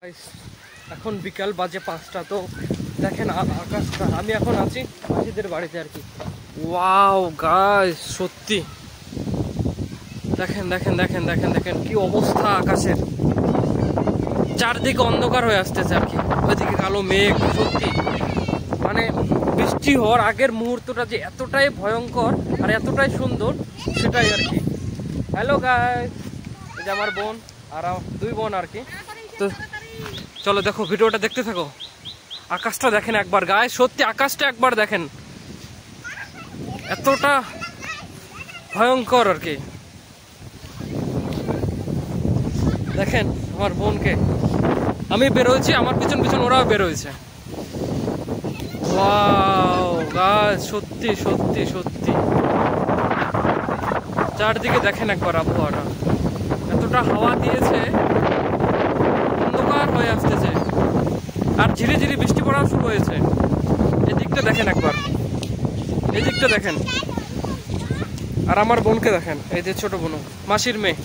Guys, এখন বিকাল বাজে 5টা। তো দেখেন আকাশটা, আমি এখন আছি মাসিদের বাড়িতে আর কি। ওয়াও গাইস, সত্যি দেখেন দেখেন দেখেন দেখেন দেখেন কি অবস্থা আকাশের। চারদিকে অন্ধকার হয়ে আসতেছে আর কি, ওইদিকে কালো মেঘ। সত্যি মানে বৃষ্টি হওয়ার আগের মুহূর্তটা যে এতটাই ভয়ঙ্কর আর এতটাই সুন্দর, সেটাই আর কি। হ্যালো গাইস, এই যে আমার বোন আর দুই বোন আর কি। তো চলো দেখো, ভিডিওটা দেখতে থাকো। আকাশটা দেখেন একবার গাইস, সত্যি আকাশটা একবার দেখেন, এতটা ভয়ঙ্কর আর কি। দেখেন আমার বোনকে, আমি বেরোয়েছি, আমার পিছন পিছন ওরাও বেরোয়েছে। ওয়াও গাইস, সত্যি সত্যি সত্যি চারদিকে দেখেন একবার আবহাওয়াটা, এতটা হাওয়া দিয়েছে, অন্ধকার হয়ে আসতেছে আর ঝিরি ঝিরি বৃষ্টি পড়া শুরু হয়েছে। এই দিকটা দেখেন একবার, এই দিকটা দেখেন। আর আমার বোনকে দেখেন, এই যে ছোট বোন, মাসির মেয়ে।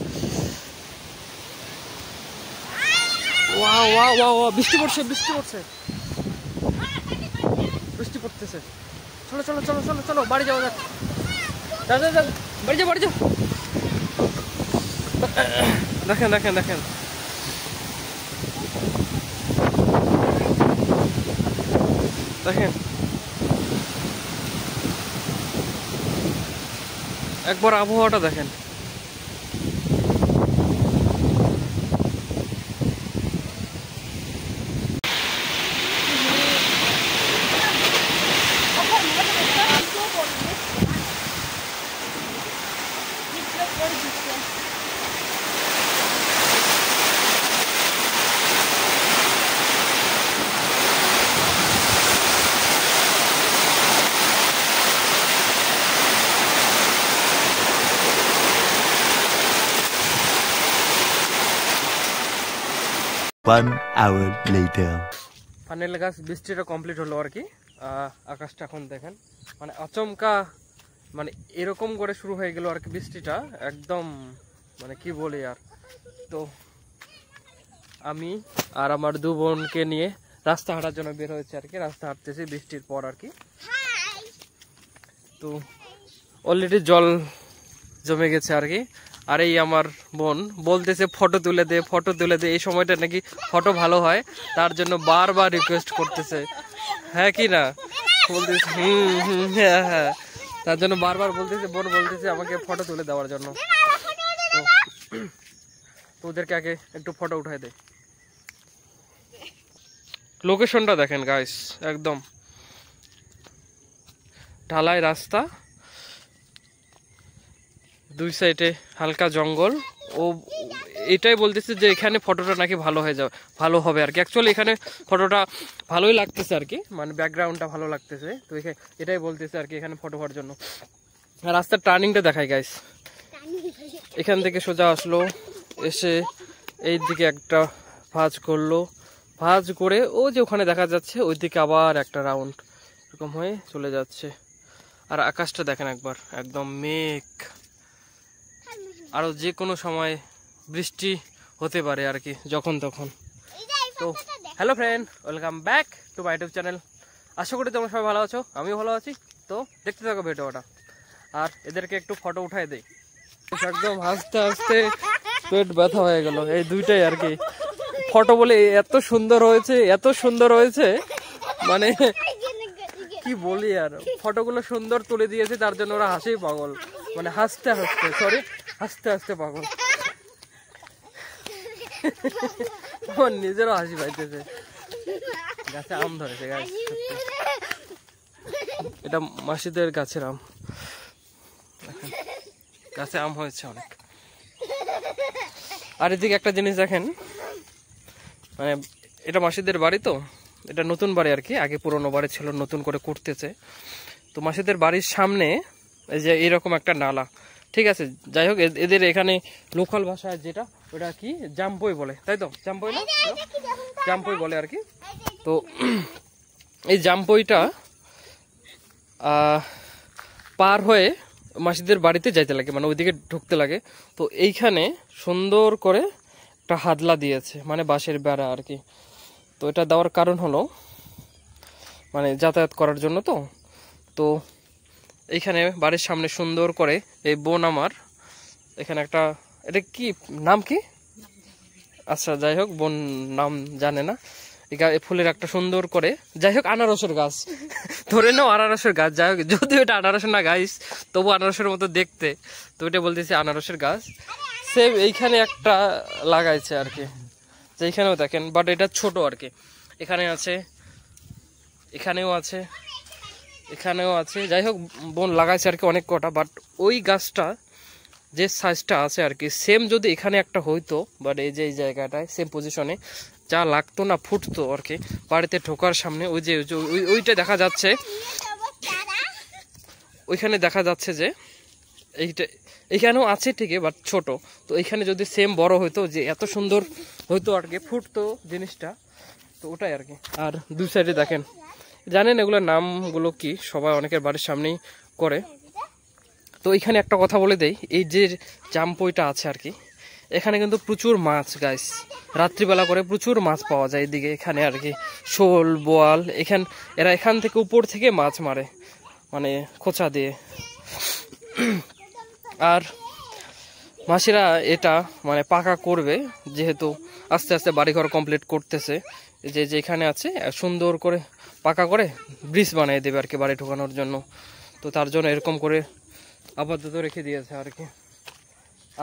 ওয়াও ওয়াও ওয়াও, বৃষ্টি পড়ছে, বৃষ্টি পড়ছে, বৃষ্টি পড়তেছে। চলো চলো চলো চলো চলো, বাড়ি যাওয়া যাক। বাড়ি যাও বাড়ি যাও। দেখেন দেখেন দেখেন, দেখেন একবার আবহাওয়াটা দেখেন। One hour later. ফাইনালি গাছ বৃষ্টিটা কমপ্লিট হলো আর কি। আকাশটা এখন দেখেন, মানে আচমকা মানে এরকম করে শুরু হয়ে গেল আর কি বৃষ্টিটা, একদম মানে কি বলি আর। তো আমি আর আমার দু বোনকে নিয়ে রাস্তা হাঁটার জন্য বের হয়েছে আর কি, রাস্তা হাঁটতেছি বৃষ্টির পর আর কি। তো অলরেডি জল জমে গেছে আর কি। আর এই আমার বোন বলতেছে ফটো তুলে দে, ফটো তুলে দে, এই সময়টা নাকি ফটো ভালো হয়, তার জন্য বারবার রিকোয়েস্ট করতেছে। হ্যাঁ কি না বলতেছে, হ্যাঁ হ্যাঁ, তার জন্য বারবার বলতেছে, বোন বলতেছে আমাকে ফটো তুলে দেওয়ার জন্য। তো ওদেরকে আগে একটু ফটো উঠাই দে। লোকেশনটা দেখেন গাইস, একদম ঢালাই রাস্তা, দুই সাইডে হালকা জঙ্গল। ও এটাই বলতেছে যে এখানে ফটোটা নাকি ভালো হয়ে যাবে, ভালো হবে আর কি। অ্যাকচুয়ালি এখানে ফটোটা ভালোই লাগতেছে আর কি, মানে ব্যাকগ্রাউন্ডটা ভালো লাগতেছে। তো এটাই বলতেছে আর কি এখানে ফটো হওয়ার জন্য। আর রাস্তার টার্নিংটা দেখাই গাইস, এখান থেকে সোজা আসলো, এসে এই দিকে একটা ভাঁজ করলো, ভাঁজ করে ও যে ওখানে দেখা যাচ্ছে ওই দিকে আবার একটা রাউন্ড এরকম হয়ে চলে যাচ্ছে। আর আকাশটা দেখেন একবার, একদম মেঘ, আরো যে কোনো সময় বৃষ্টি হতে পারে আর কি, যখন তখন। তো hello friend, welcome back to my YouTube channel. আশা করি তোমরা সবাই ভালো আছো, আমিও ভালো আছি। তো দেখতে থাকো ভিডিওটা, আর এদেরকে একটু ফটো উঠাই দেই। একদম হাসতে হাসতে পেট ব্যথা হয়ে গেল, এই দুইটাই আর কি। ফটো বলে এত সুন্দর হয়েছে, এত সুন্দর হয়েছে, মানে কি বলি আর। ফটোগুলো সুন্দর তুলে দিয়েছে, তার জন্য ওরা হাসেই পাগল, মানে হাসতে হাসতে, সরি হাসতে হাসতে পাগল। আমার নিজেরও হাসি পাইতেছে। গাছে আম ধরেছে গাছ, এটা মাসিদের গাছের আম, গাছে আম হয়েছে অনেক। আর এদিকে একটা জিনিস দেখেন, মানে এটা মাসিদের বাড়ি, তো এটা নতুন বাড়ি আর কি, আগে পুরোনো বাড়ি ছিল, নতুন করে করতেছে। তো মাসিদের বাড়ির সামনে এই যে এরকম একটা নালা, ঠিক আছে। যাই হোক, এদের এখানে লোকাল ভাষায় যেটা, ওটা কি জাম্পই বলে, তাই তো? জাম্পই না, জাম্পই বলে আর কি। তো এই জাম্পইটা পার হয়ে মাসিদের বাড়িতে যাইতে লাগে, মানে ওইদিকে ঢুকতে লাগে। তো এইখানে সুন্দর করে একটা হাদলা দিয়েছে, মানে বাঁশের বেড়া আর কি। তো এটা দেওয়ার কারণ হলো মানে যাতায়াত করার জন্য। তো তো এইখানে বাড়ির সামনে সুন্দর করে এই বোন আমার এখানে একটা, এটা কি নাম কি, আচ্ছা যাই হোক বোন নাম জানে না, এই ফুলের একটা সুন্দর করে, যাই হোক আনারসের গাছ ধরে নাও, আনারসের গাছ, যাই হোক যদিও এটা আনারস না গাইস, তবু আনারসের মতো দেখতে, তো এটা বলতেছি আনারসের গাছ। সেম এইখানে একটা লাগাইছে আর কি, যে এইখানেও দেখেন, বাট এটা ছোট আর কি। এখানে আছে, এখানেও আছে, এখানেও আছে, যাই হোক বোন লাগাইছে আর কি অনেক কটা। বাট ওই গাছটা যে সাইজটা আছে আর কি, সেম যদি এখানে একটা হইতো, বাট এই যে এই জায়গাটায় সেম পজিশনে যা লাগতো না, ফুটতো আর কি বাড়িতে ঢোকার সামনে। ওই যে ওইটা দেখা যাচ্ছে, ওইখানে দেখা যাচ্ছে যে এইটা এখানেও আছে ঠিকই, বাট ছোট। তো এইখানে যদি সেম বড় হইতো, যে এত সুন্দর হইতো আর কি, ফুটতো জিনিসটা, তো ওটাই আর কি। আর দুই সাইডে দেখেন, জানেন এগুলোর নামগুলো কি, সবাই অনেকের বাড়ির সামনেই করে। তো এখানে একটা কথা বলে দেই, এই যে জামপইটা আছে আর কি, এখানে কিন্তু প্রচুর মাছ গাইস, রাত্রিবেলা করে প্রচুর মাছ পাওয়া যায় এদিকে, এখানে আর কি শোল বোয়াল, এরা এখান থেকে উপর থেকে মাছ মারে, মানে খোঁচা দিয়ে। আর মাসিরা এটা মানে পাকা করবে, যেহেতু আস্তে আস্তে বাড়িঘর কমপ্লিট করতেছে, যে যেখানে আছে সুন্দর করে পাকা করে ব্রিজ বানিয়ে দেবে আর কি বাড়ি ঢোকানোর জন্য। তো তার জন্য এরকম করে আপাতত রেখে দিয়েছে আর কি,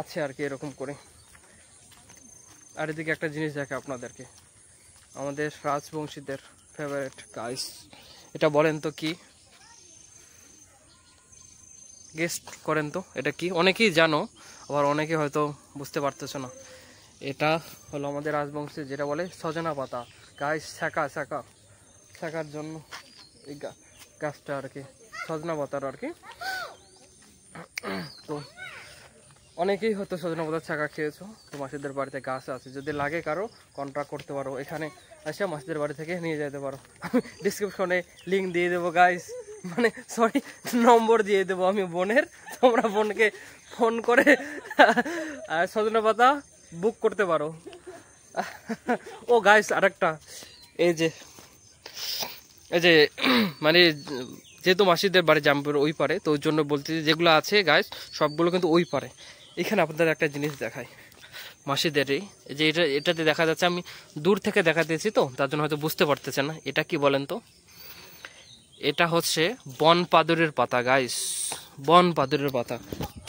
আছে আর কি এরকম করে। আর এদিকে একটা জিনিস দেখে আপনাদেরকে, আমাদের রাজবংশীদের ফেভারিট গাইস, এটা বলেন তো কি, গেস্ট করেন তো এটা কি? অনেকেই জানো, আবার অনেকে হয়তো বুঝতে পারতেছো না। এটা হলো আমাদের রাজবংশী যেটা বলে সজনা পাতা গাইস, শাকার জন্য এই গাছটা আর কি, সজনা পাতার আর কি। তো অনেকেই হয়তো সজনা পাতার শাখা খেয়েছো, তো মাসিদের বাড়িতে গাছ আছে, যদি লাগে কারো কন্ট্যাক্ট করতে পারো, এখানে এসে মাসিদের বাড়ি থেকে নিয়ে যেতে পারো। আমি ডিসক্রিপশনে লিঙ্ক দিয়ে দেবো গাইস, মানে সরি নম্বর দিয়ে দেবো আমি বোনের, তোমরা বোনকে ফোন করে সজনা পাতা বুক করতে পারো। ও গাইস আরেকটা, এই যে মানে যেহেতু মাসিদের বাড়ি জামপুর ওই পারে, তো ওই জন্য বলতে যেগুলো আছে গাইস সবগুলো কিন্তু ওই পারে। এখানে আপনাদের একটা জিনিস দেখাই মাসিদেরই, যে এটাতে দেখা যাচ্ছে, আমি দূর থেকে দেখাতেছি তো তার জন্য হয়তো বুঝতে পারতেছে না, এটা কি বলেন তো? এটা হচ্ছে বনপাদুরের পাতা গাইস, বনপাদুরের পাতা,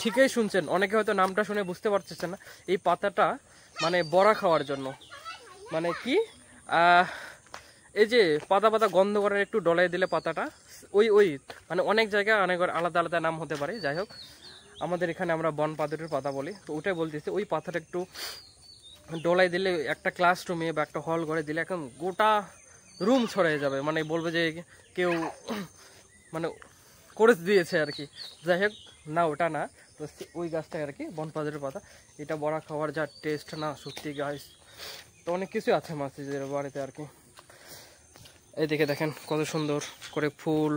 ঠিকই শুনছেন, অনেকে হয়তো নামটা শুনে বুঝতে পারতেছে না। এই পাতাটা মানে বড়া খাওয়ার জন্য, মানে কি এই যে পাতা পাতা গন্ধ করার একটু ডলাই দিলে পাতাটা, ওই মানে অনেক জায়গায় অনেক আলাদা আলাদা নাম হতে পারে, যাই হোক আমাদের এখানে আমরা বনপাদুরের পাতা বলি। তো ওটাই বলতেছি, ওই পাতাটা একটু ডলাই দিলে একটা ক্লাসরুমে বা একটা হল ঘরে দিলে একদম গোটা রুম ছড়িয়ে যাবে, মানে বলবে যে কেউ মানে করে দিয়েছে আর কি। যাই হোক না, ওটা না, তো ওই গাছটাই আর কি বনপাদুরের পাতা। এটা বড়া খাওয়ার যা টেস্ট না, সত্যি গাইস। তো অনেক কিছু আছে মাসিদের বাড়িতে আর কি। এইদিকে দেখেন কত সুন্দর করে ফুল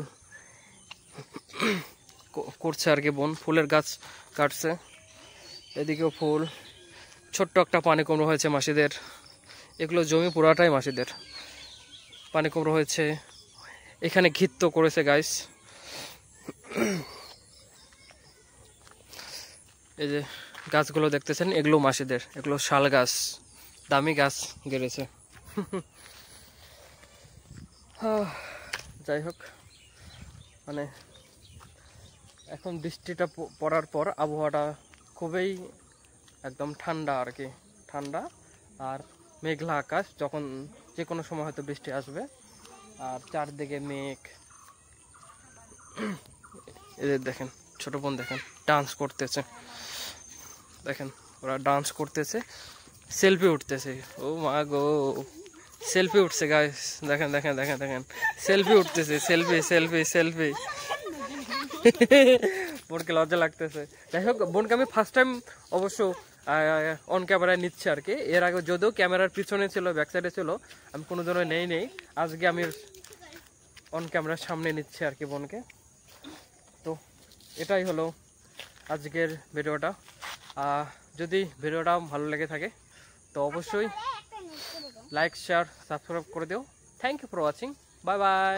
করছে আর কি বোন, ফুলের গাছ কাটছে, এদিকেও ফুল, ছোট্ট একটা পানি কুমড়ো হয়েছে মাসিদের, এগুলো জমি পুরাটাই মাসিদের, পানি কুমড়ো হয়েছে, এখানে ঘিত্ত করেছে গাইস। এই যে গাছগুলো দেখতেছেন এগুলো মাসিদের, এগুলো শাল গাছ, দামি গাছ গেড়েছে। যাই হোক মানে এখন বৃষ্টিটা পড়ার পর আবহাওয়াটা খুবই একদম ঠান্ডা আর কি, ঠান্ডা আর মেঘলা আকাশ, যখন যে কোনো সময় হয়তো বৃষ্টি আসবে। আর চারদিকে মেঘ, এদের দেখেন ছোট বোন দেখেন ডান্স করতেছে, দেখেন ওরা ডান্স করতেছে, সেলফি উঠতেছে, ও মা গো সেলফি উঠছে গাইস, দেখেন দেখেন দেখেন দেখেন সেলফি উঠতেছে, সেলফি সেলফি সেলফি। বোনকে লজ্জা লাগতেছে। যাই হোক বোনকে আমি ফার্স্ট টাইম অবশ্য অন ক্যামেরায় নিচ্ছে আর কি, এর আগে যদিও ক্যামেরার পিছনে ছিল, ব্যাক সাইডে ছিল, আমি কোনো ধরনের নেই, আজকে আমি অন ক্যামেরার সামনে নিচ্ছে আর কি বোনকে। তো এটাই হলো আজকের ভিডিওটা। যদি ভিডিওটা ভালো লেগে থাকে তো অবশ্যই লাইক শেয়ার সাবস্ক্রাইব করে দিও। Thank you for watching, bye by.